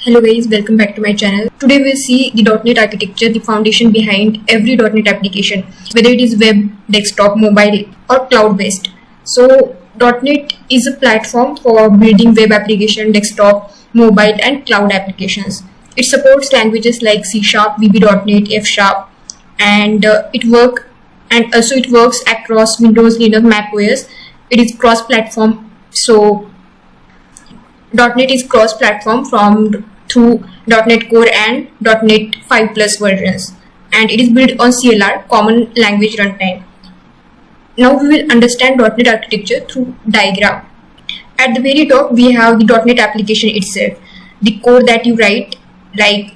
Hello guys, welcome back to my channel. Today we'll see the .NET architecture, the foundation behind every .NET application, whether it is web, desktop, mobile or cloud-based. So .NET is a platform for building web application, desktop, mobile and cloud applications. It supports languages like C#, VB.NET, F#, and it works across Windows, Linux, Mac OS. It is cross-platform, so .NET is cross-platform through .NET Core and .NET 5 Plus versions, and it is built on CLR, Common Language Runtime. Now we will understand .NET architecture through diagram. At the very top we have the .NET application itself, the code that you write. Like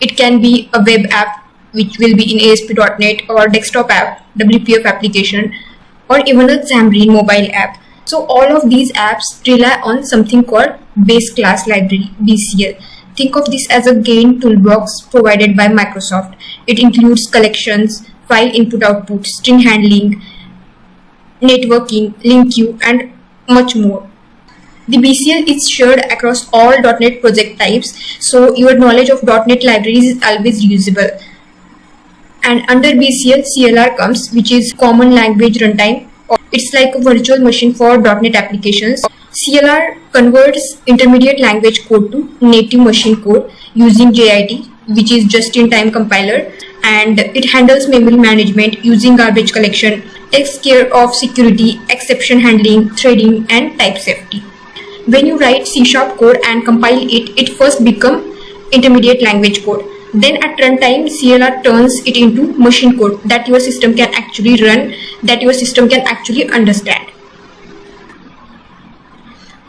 it can be a web app which will be in ASP.NET, or desktop app, WPF application, or even a Xamarin mobile app. So all of these apps rely on something called base class library, BCL. Think of this as a GAIN toolbox provided by Microsoft. It includes collections, file input output, string handling, networking, link queue and much more. The BCL is shared across all .NET project types, so your knowledge of .NET libraries is always usable. And under BCL, CLR comes, which is Common Language Runtime. It's like a virtual machine for .NET applications. CLR converts intermediate language code to native machine code using JIT, which is just-in-time compiler, and it handles memory management using garbage collection, takes care of security, exception handling, threading, and type safety. When you write C# code and compile it, it first becomes intermediate language code. Then at runtime, CLR turns it into machine code that your system can actually run, that your system can actually understand.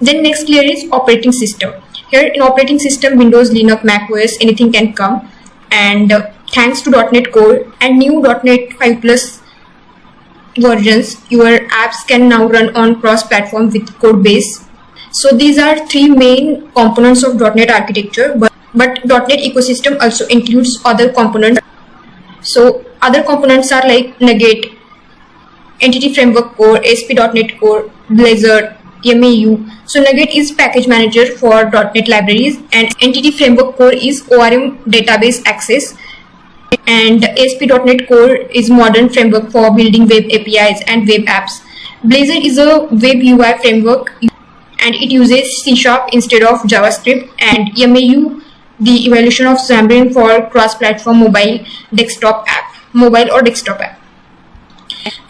Then next layer is operating system. Here in operating system, Windows, Linux, Mac OS, anything can come. And thanks to .NET Core and new .NET 5 Plus versions, your apps can now run on cross-platform with code base. So these are three main components of .NET architecture, but .NET ecosystem also includes other components. So other components are like NuGet, Entity Framework Core, ASP.NET Core, Blazor, MAU. So NuGet is package manager for .NET libraries, and Entity Framework Core is ORM database access, and ASP.NET Core is modern framework for building web APIs and web apps. Blazor is a web UI framework, and it uses C# instead of JavaScript, and MAU the evaluation of Xamarin for cross-platform mobile or desktop app.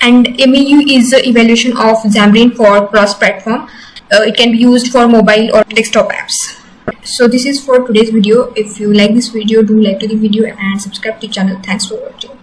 And MAU is the evaluation of Xamarin for cross-platform. It can be used for mobile or desktop apps. So this is for today's video. If you like this video, do like to the video and subscribe to the channel. Thanks for watching.